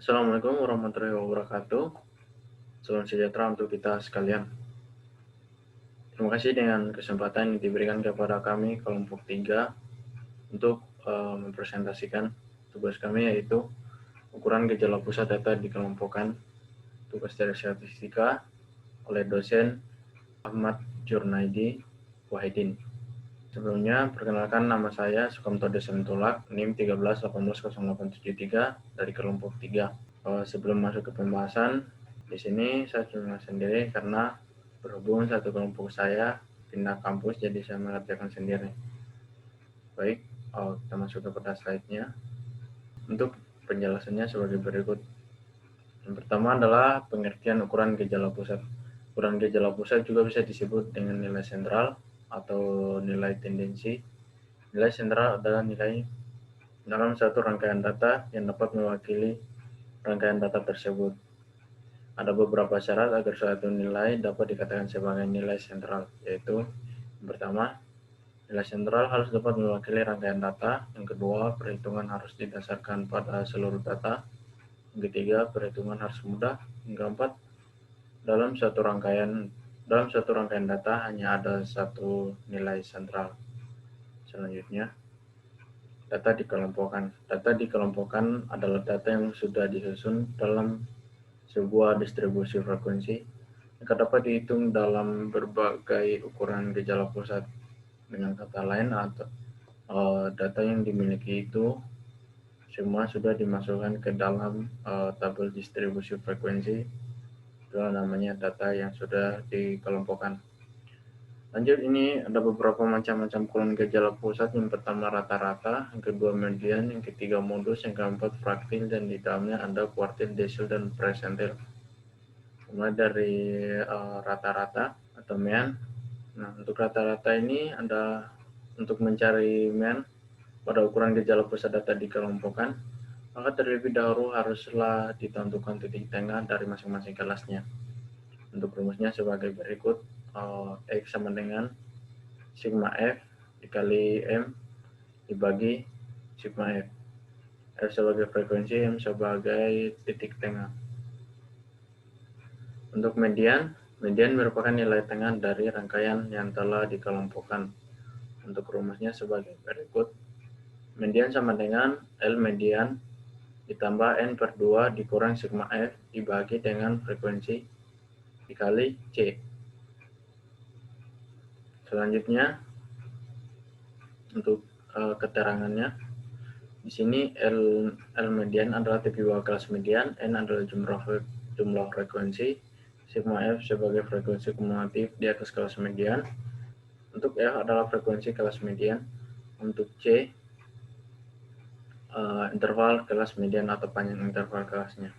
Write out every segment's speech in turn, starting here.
Assalamualaikum warahmatullahi wabarakatuh. Salam sejahtera untuk kita sekalian. Terima kasih dengan kesempatan yang diberikan kepada kami kelompok 3 untuk mempresentasikan tugas kami, yaitu ukuran gejala pusat data dikelompokkan, tugas dari statistika oleh dosen Ahmad Jurnaidi Wahidin. Sebelumnya, perkenalkan, nama saya Sukamto Desemtulak, NIM 13180873 dari kelompok 3. Sebelum masuk ke pembahasan, di sini saya cuma sendiri karena berhubung satu kelompok saya pindah kampus, jadi saya mengerjakan sendiri. Baik, kita masuk kepada slide-nya. Untuk penjelasannya sebagai berikut. Yang pertama adalah pengertian ukuran gejala pusat. Ukuran gejala pusat juga bisa disebut dengan nilai sentral atau nilai tendensi. Nilai sentral adalah nilai dalam satu rangkaian data yang dapat mewakili rangkaian data tersebut. Ada beberapa syarat agar suatu nilai dapat dikatakan sebagai nilai sentral, yaitu yang pertama, nilai sentral harus dapat mewakili rangkaian data. Yang kedua, perhitungan harus didasarkan pada seluruh data. Yang ketiga, perhitungan harus mudah. Yang keempat, dalam satu rangkaian data hanya ada satu nilai sentral. Selanjutnya, data dikelompokkan. Data dikelompokkan adalah data yang sudah disusun dalam sebuah distribusi frekuensi yang dapat dihitung dalam berbagai ukuran gejala pusat. Dengan kata lain, data yang dimiliki itu semua sudah dimasukkan ke dalam tabel distribusi frekuensi. Itulah namanya data yang sudah dikelompokkan. Lanjut, ini ada beberapa macam-macam ukuran gejala pusat. Yang pertama rata-rata, yang kedua median, yang ketiga modus, yang keempat fraktil, dan di dalamnya ada kuartil, desil, dan persentil. Mulai dari rata-rata atau mean. Nah, untuk rata-rata ini ada untuk mencari mean pada ukuran gejala pusat data dikelompokkan, maka terlebih dahulu haruslah ditentukan titik tengah dari masing-masing kelasnya. Untuk rumusnya sebagai berikut, X sama dengan sigma F dikali M dibagi sigma F. F sebagai frekuensi, M sebagai titik tengah. Untuk median merupakan nilai tengah dari rangkaian yang telah dikelompokkan. Untuk rumusnya sebagai berikut, median sama dengan L median ditambah N per 2 dikurang sigma F dibagi dengan frekuensi dikali C. Selanjutnya, untuk keterangannya, di sini L median adalah tipe bawah kelas median, N adalah jumlah frekuensi, sigma F sebagai frekuensi kumulatif di atas kelas median. Untuk F adalah frekuensi kelas median. Untuk C, interval kelas median atau panjang interval kelasnya.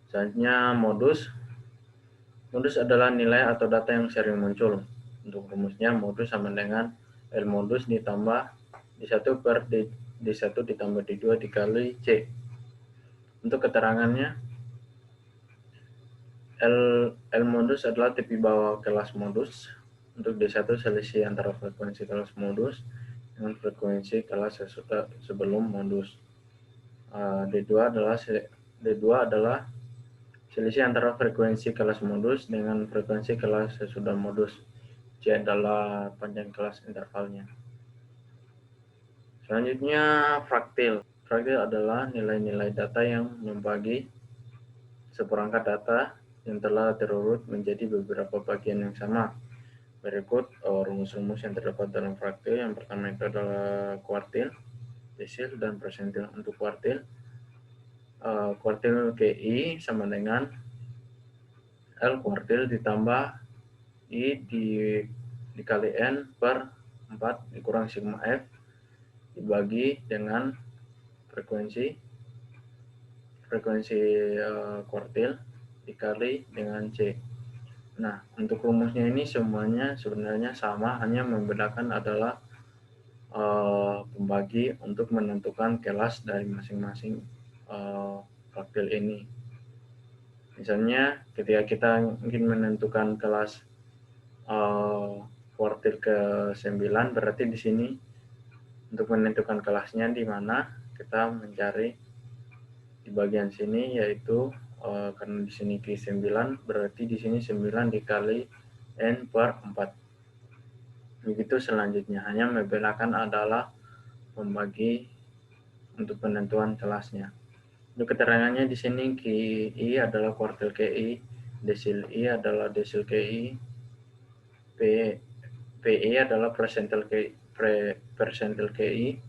Selanjutnya, modus. Modus adalah nilai atau data yang sering muncul. Untuk rumusnya, modus sama dengan L modus ditambah D1 per D1 ditambah D2 dikali C. Untuk keterangannya, L modus adalah tipe bawah kelas modus. Untuk D1 selisih antara frekuensi kelas modus dengan frekuensi kelas sebelum modus. D2 adalah selisih antara frekuensi kelas modus dengan frekuensi kelas sesudah modus. C adalah panjang kelas intervalnya. Selanjutnya, fraktil. Fraktil adalah nilai-nilai data yang membagi seperangkat data yang telah terurut menjadi beberapa bagian yang sama. Berikut rumus-rumus yang terdapat dalam fraktil. Yang pertama itu adalah kuartil, desil, dan persentil. Untuk kuartil, kuartil KI sama dengan L kuartil ditambah I dikali N per 4 dikurang sigma F dibagi dengan frekuensi kuartil dikali dengan C. Nah, untuk rumusnya ini semuanya sebenarnya sama, hanya membedakan adalah pembagi untuk menentukan kelas dari masing-masing fraktil ini. Misalnya, ketika kita ingin menentukan kelas kuartil ke-9, berarti di sini untuk menentukan kelasnya di mana kita mencari di bagian sini, yaitu karena di sini Q 9, berarti di sini 9 dikali N per 4. Begitu selanjutnya, hanya membedakan adalah membagi untuk penentuan kelasnya. Untuk keterangannya di sini KI adalah kuartil KI, desil I adalah desil KI, PI adalah persentil KI,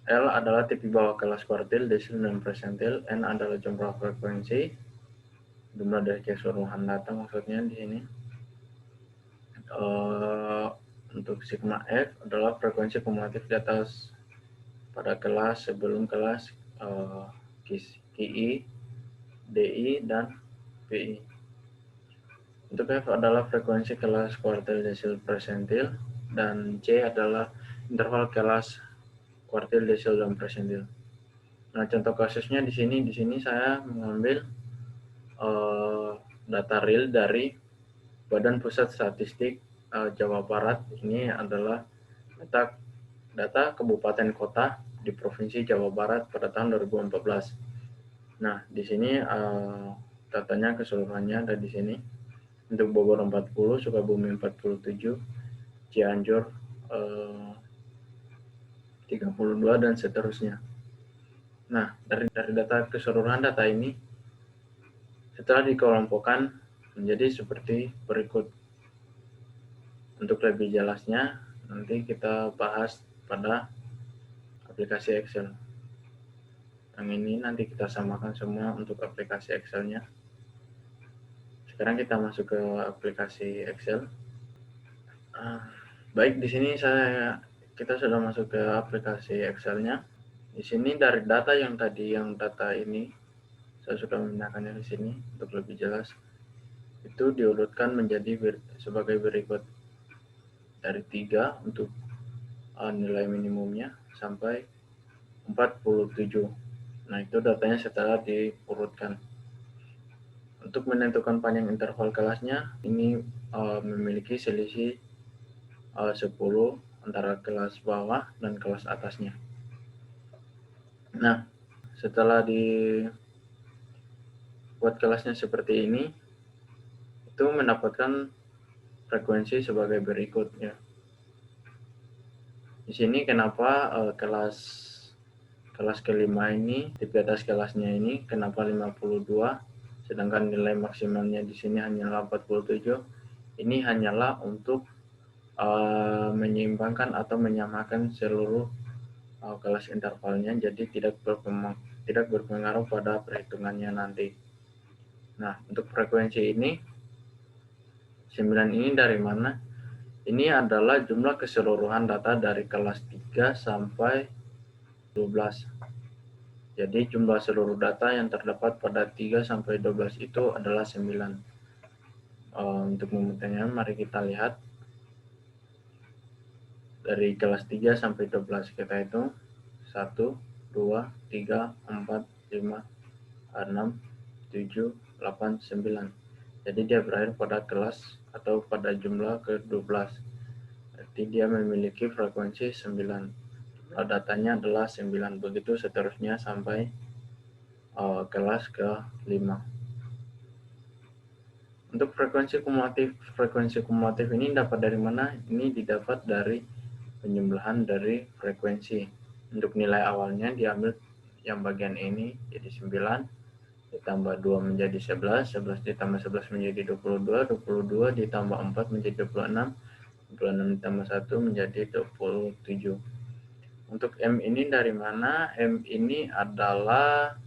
L adalah tipe bawah kelas kuartil, desil dan persentil, N adalah jumlah frekuensi, jumlah dari keseluruhan data maksudnya di sini. Untuk sigma F adalah frekuensi kumulatif di atas pada kelas sebelum kelas KI, DI, dan PI. Untuk F adalah frekuensi kelas kuartil desil persentil, dan C adalah interval kelas kuartil desil dan persentil. Nah, contoh kasusnya di sini saya mengambil data real dari Badan Pusat Statistik Jawa Barat. Ini adalah data kabupaten kota di Provinsi Jawa Barat pada tahun 2014. Nah, di sini datanya keseluruhannya ada di sini. Untuk Bogor 40, Sukabumi 47, Cianjur 32, dan seterusnya. Nah, dari data keseluruhan data ini setelah dikelompokkan menjadi seperti berikut. Untuk lebih jelasnya nanti kita bahas pada aplikasi Excel. Yang ini nanti kita samakan semua untuk aplikasi Excel-nya. Sekarang kita masuk ke aplikasi Excel. Baik, di sini kita sudah masuk ke aplikasi Excel-nya. Di sini dari data data ini saya sudah memindahkannya di sini untuk lebih jelas. Itu diurutkan menjadi sebagai berikut. Dari 3 untuk nilai minimumnya sampai 47. Nah, itu datanya setelah diurutkan. Untuk menentukan panjang interval kelasnya, ini memiliki selisih 10 antara kelas bawah dan kelas atasnya. Nah, setelah dibuat kelasnya seperti ini, itu mendapatkan frekuensi sebagai berikut ya. Di sini kenapa kelas kelima ini, di atas kelasnya ini kenapa 52, sedangkan nilai maksimalnya di sini hanyalah 47. Ini hanyalah untuk menyeimbangkan atau menyamakan seluruh kelas intervalnya, jadi tidak berpengaruh pada perhitungannya nanti. Nah, untuk frekuensi ini 9 ini dari mana? Ini adalah jumlah keseluruhan data dari kelas 3 sampai 12. Jadi jumlah seluruh data yang terdapat pada 3 sampai 12 itu adalah 9. Untuk memutihnya mari kita lihat. Dari kelas 3 sampai 12 kita hitung 1, 2, 3, 4, 5, 6, 7, 8, 9. Jadi dia berakhir pada kelas atau pada jumlah ke-12. Berarti dia memiliki frekuensi 9. Datanya adalah 9. Begitu seterusnya sampai kelas ke-5. Untuk frekuensi kumulatif ini dapat dari mana? Ini didapat dari penjumlahan dari frekuensi. Untuk nilai awalnya diambil yang bagian ini jadi 9, ditambah 2 menjadi 11, 11 ditambah 11 menjadi 22, 22 ditambah 4 menjadi 26, 26 ditambah 1 menjadi 27. Untuk M ini dari mana? M ini adalah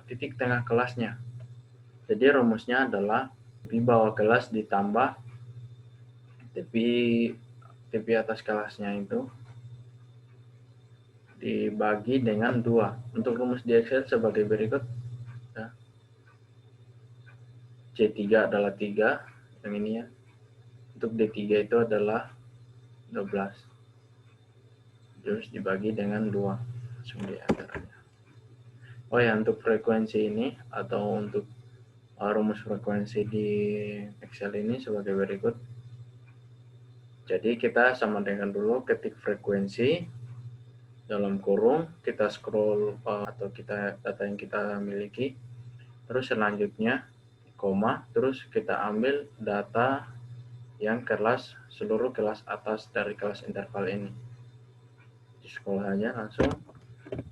titik tengah kelasnya. Jadi rumusnya adalah tepi bawah kelas ditambah tepi atas kelasnya itu dibagi dengan 2. Untuk rumus di Excel sebagai berikut. Ya. C3 adalah 3, yang ini ya. Untuk D3 itu adalah 12. Terus dibagi dengan 2. Langsung di antaranya. Oh ya, untuk frekuensi ini atau untuk rumus frekuensi di Excel ini sebagai berikut. Jadi kita sama dengan dulu ketik frekuensi dalam kurung, kita scroll atau data yang kita miliki, terus selanjutnya koma, terus kita ambil data yang seluruh kelas atas dari kelas interval ini. Di sekolah aja langsung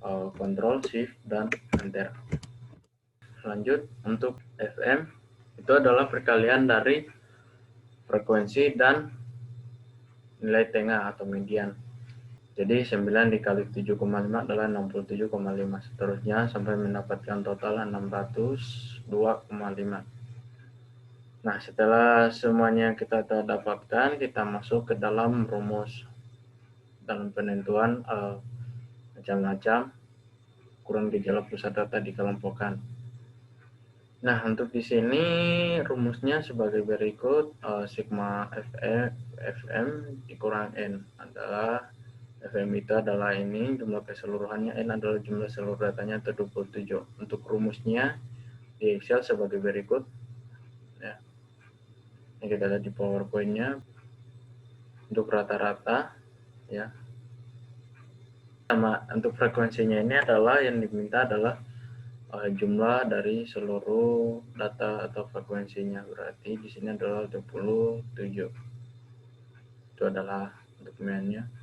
Ctrl Shift dan Enter. Lanjut, untuk FM itu adalah perkalian dari frekuensi dan nilai tengah atau median. Jadi 9 dikali 7,5 adalah 67,5. Seterusnya sampai mendapatkan total 602,5. Nah, setelah semuanya kita dapatkan, kita masuk ke dalam rumus dalam penentuan macam-macam kurang gejala pusat data dikelompokkan. Nah, untuk di sini rumusnya sebagai berikut, sigma FM dikurang N adalah FM itu adalah ini, jumlah keseluruhannya, N adalah jumlah seluruh datanya atau 27. Untuk rumusnya di Excel sebagai berikut. Ya. Ini kita lihat di PowerPoint-nya. Untuk rata-rata, ya. Sama untuk frekuensinya ini adalah yang diminta adalah jumlah dari seluruh data atau frekuensinya. Berarti di sini adalah 27. Itu adalah dokumennya.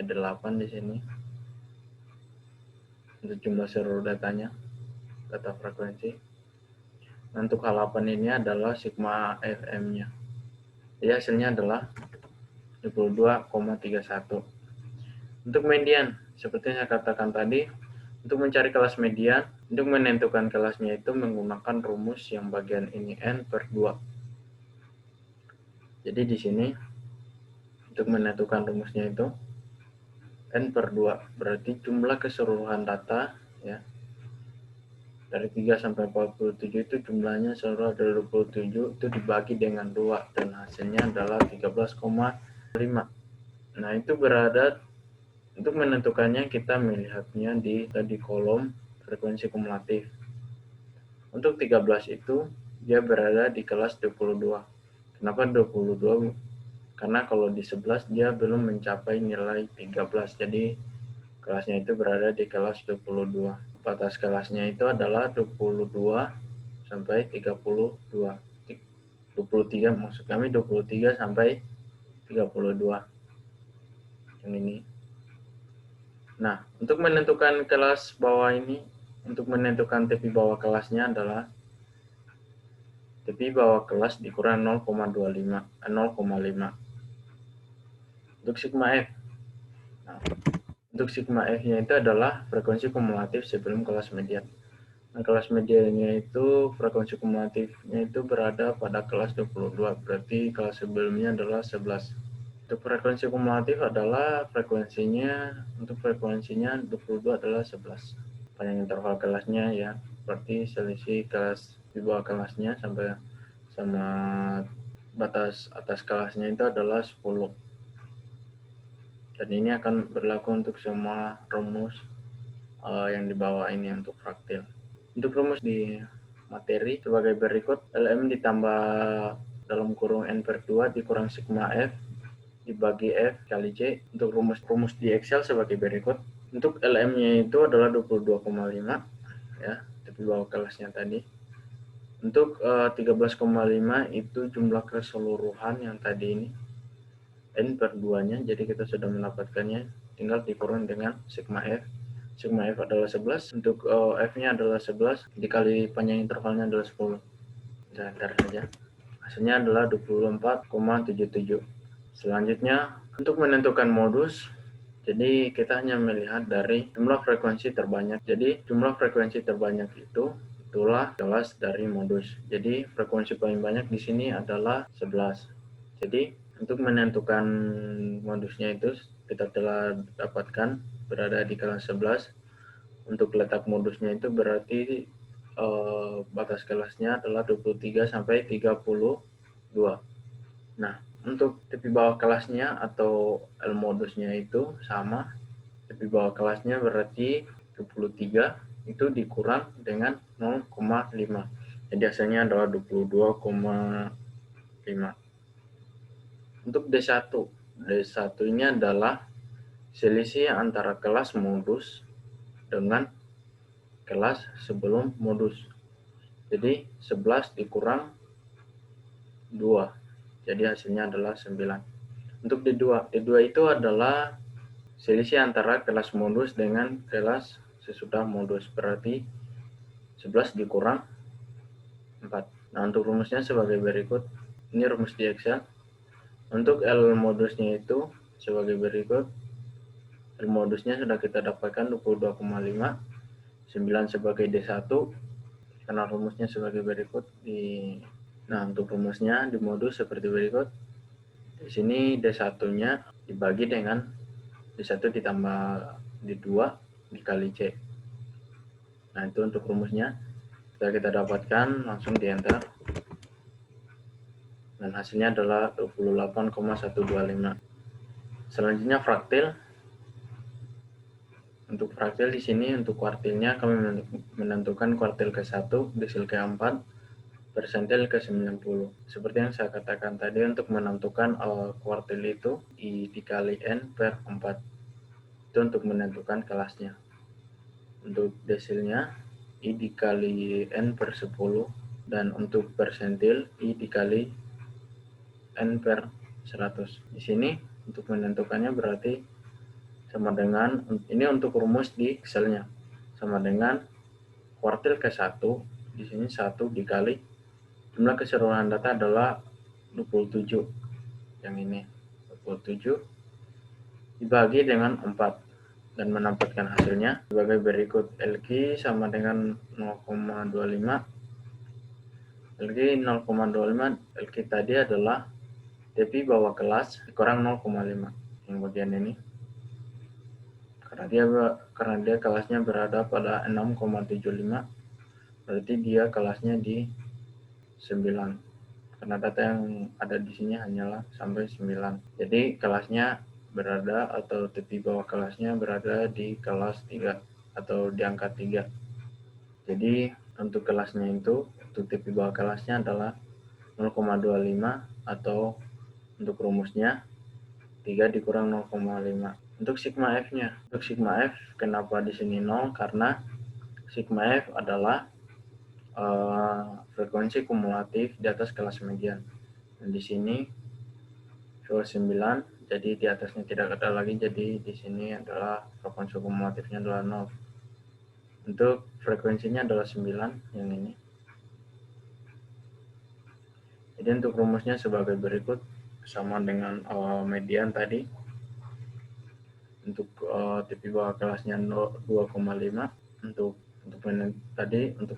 Ada 8 di sini. Untuk jumlah seluruh datanya, data frekuensi. Nah, untuk halapan ini adalah sigma FM-nya. Jadi hasilnya adalah 22,31. Untuk median, seperti yang saya katakan tadi, untuk mencari kelas median, untuk menentukan kelasnya itu menggunakan rumus yang bagian ini N/2. Jadi di sini untuk menentukan rumusnya itu N/2, berarti jumlah keseluruhan data ya. Dari 3 sampai 47 itu jumlahnya seluruh ada 27, itu dibagi dengan 2 dan hasilnya adalah 13,5. Nah, itu berada untuk menentukannya kita melihatnya di kolom frekuensi kumulatif. Untuk 13 itu dia berada di kelas 22. Kenapa 22? Karena kalau di 11 dia belum mencapai nilai 13. Jadi kelasnya itu berada di kelas 22. Batas kelasnya itu adalah 22 sampai 32. 23 maksud kami 23 sampai 32. Yang ini. Nah, untuk menentukan kelas bawah ini, untuk menentukan tepi bawah kelasnya adalah tepi bawah kelas dikurang 0,5. Untuk sigma F. Nah, untuk sigma F-nya itu adalah frekuensi kumulatif sebelum kelas median. Nah, kelas mediannya itu frekuensi kumulatifnya itu berada pada kelas 22, berarti kelas sebelumnya adalah 11. Untuk frekuensi kumulatif adalah untuk frekuensinya 22 adalah 11. Panjang interval kelasnya ya, berarti selisih kelas di bawah kelasnya sampai sama batas atas kelasnya itu adalah 10. Dan ini akan berlaku untuk semua rumus yang di bawah ini untuk fraktil. Untuk rumus di materi sebagai berikut, LM ditambah dalam kurung N/2 dikurang sigma F dibagi F kali C. Untuk rumus di Excel sebagai berikut. Untuk LM-nya itu adalah 22,5 ya, di bawah kelasnya tadi. Untuk 13,5 itu jumlah keseluruhan yang tadi ini N/2-nya, jadi kita sudah mendapatkannya, tinggal dikurang dengan sigma F. Sigma F adalah 11, untuk F-nya adalah 11, dikali panjang intervalnya adalah 10. Sebentar saja. Hasilnya adalah 24,77. Selanjutnya, untuk menentukan modus, jadi kita hanya melihat dari jumlah frekuensi terbanyak. Jadi jumlah frekuensi terbanyak itulah kelas dari modus. Jadi frekuensi paling banyak di sini adalah 11. Jadi untuk menentukan modusnya itu kita telah dapatkan berada di kelas 11. Untuk letak modusnya itu berarti batas kelasnya adalah 23 sampai 32. Nah, untuk tepi bawah kelasnya atau L modusnya itu sama. Tepi bawah kelasnya berarti 23 itu dikurang dengan 0,5. Jadi hasilnya adalah 22,5. Untuk D1 ini adalah selisih antara kelas modus dengan kelas sebelum modus. Jadi 11 dikurang 2. Jadi hasilnya adalah 9. Untuk D2 itu adalah selisih antara kelas modus dengan kelas sesudah modus. Berarti 11 dikurang 4. Nah, untuk rumusnya sebagai berikut. Ini rumus di Excel. Untuk L modusnya itu sebagai berikut. L modusnya sudah kita dapatkan 22,5. 9 sebagai D1. Karena rumusnya sebagai berikut. Nah, untuk rumusnya di modus seperti berikut. Di sini D1-nya dibagi dengan D1 ditambah D2 dikali C. Nah, itu untuk rumusnya. Setelah kita dapatkan, langsung di enter. Dan hasilnya adalah 28,125. Selanjutnya fraktil. Untuk fraktil di sini untuk kuartilnya kami menentukan kuartil ke-1, desil ke-4, persentil ke-90. Seperti yang saya katakan tadi, untuk menentukan kuartil itu I dikali N per 4. Itu untuk menentukan kelasnya. Untuk desilnya I dikali N per 10. Dan untuk persentil I dikali N per 100. Di sini untuk menentukannya berarti sama dengan, ini untuk rumus di Excel-nya, sama dengan kuartil ke-1, di sini 1 dikali jumlah keseluruhan data adalah 27, yang ini 27 dibagi dengan 4 dan mendapatkan hasilnya sebagai berikut. LQ sama dengan 0,25. LQ 0,25, LQ tadi adalah TP bawah kelas dikurang 0,5 yang bagian ini. Karena dia kelasnya berada pada 6,75, berarti dia kelasnya di 9. Karena data yang ada di sini hanyalah sampai 9. Jadi kelasnya berada atau tepi bawah kelasnya berada di kelas 3 atau di angka 3. Jadi untuk kelasnya itu, untuk tepi bawah kelasnya adalah 0,25 atau untuk rumusnya 3 dikurang 0,5. Untuk sigma F-nya, untuk sigma F kenapa di sini 0? Karena sigma F adalah frekuensi kumulatif di atas kelas median. Dan di sini 9, jadi di atasnya tidak ada lagi, jadi di sini adalah frekuensi kumulatifnya adalah 0. Untuk frekuensinya adalah 9 yang ini. Jadi untuk rumusnya sebagai berikut, sama dengan median tadi. Untuk TP bawah kelasnya 2,5. Untuk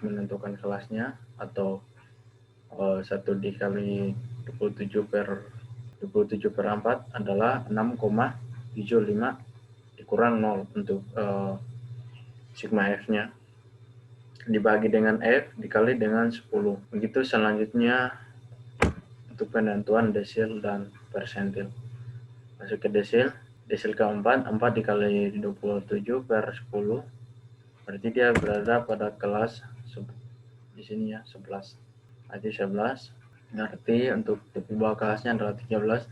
menentukan kelasnya atau 1 dikali 27 per 4 adalah 6,75 dikurang 0 untuk sigma F-nya dibagi dengan F dikali dengan 10. Begitu selanjutnya untuk penentuan desil dan persentil. Masuk ke desil ke-4, 4 dikali 27 per 10, berarti dia berada pada kelas di sini ya 11. Berarti 11. Berarti untuk tepi bawah kelasnya adalah 13.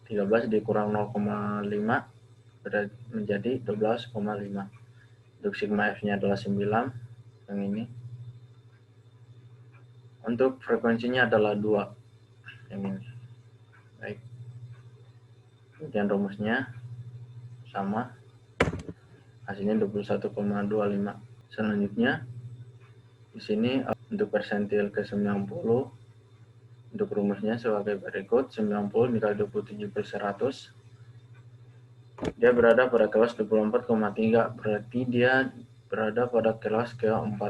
13 dikurang 0,5 berarti menjadi 12,5. Untuk sigma F-nya adalah 9 yang ini. Untuk frekuensinya adalah 2 yang ini. Baik. Kemudian rumusnya sama, hasilnya 21,25. Selanjutnya di sini untuk persentil ke-90, untuk rumusnya sebagai berikut. 90 dikali 27 per 100, dia berada pada kelas 24,3, berarti dia berada pada kelas ke-4.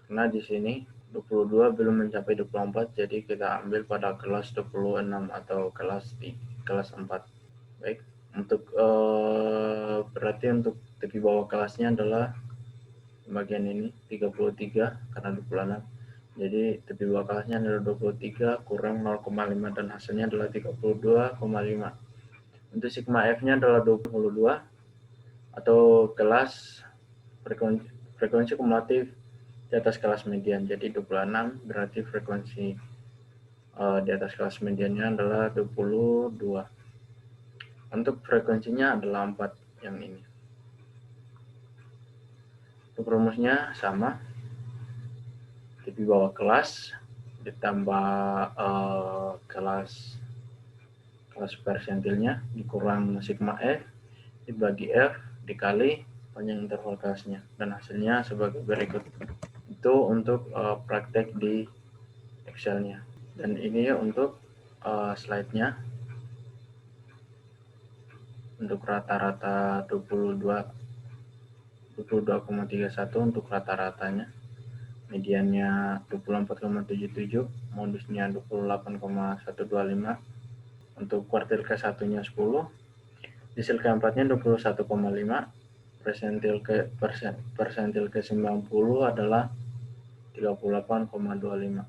Karena di sini 22 belum mencapai 24, jadi kita ambil pada kelas 26 atau kelas 4. Baik, untuk berarti untuk tepi bawah kelasnya adalah bagian ini 33 karena 26. Jadi tepi bawah kelasnya adalah 23 kurang 0,5 dan hasilnya adalah 32,5. Untuk sigma F-nya adalah 22 atau kelas frekuensi kumulatif di atas kelas median. Jadi 26 berarti frekuensi di atas kelas mediannya adalah 22. Untuk frekuensinya adalah 4 yang ini. Untuk rumusnya sama, TV bawah kelas ditambah kelas persentilnya dikurang sigma F dibagi F dikali panjang interval kelasnya, dan hasilnya sebagai berikut. Itu untuk praktek di Excelnya. Dan ini untuk slide-nya. Untuk rata-rata 22,31 untuk rata-ratanya, mediannya 24,77, modusnya 28,125, untuk kuartil ke-1-nya 10, disil ke-4-nya 21,5, persentil ke-90 adalah 38,25.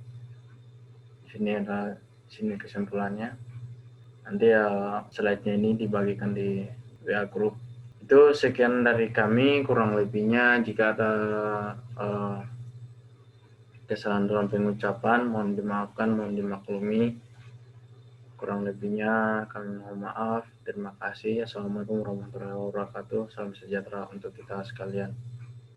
Sini kesimpulannya. Nanti slide-nya ini dibagikan di WA Group. Itu sekian dari kami, kurang lebihnya jika ada kesalahan dalam pengucapan mohon dimaafkan, mohon dimaklumi. Kurang lebihnya kami mohon maaf. Terima kasih. Assalamualaikum warahmatullahi wabarakatuh. Salam sejahtera untuk kita sekalian.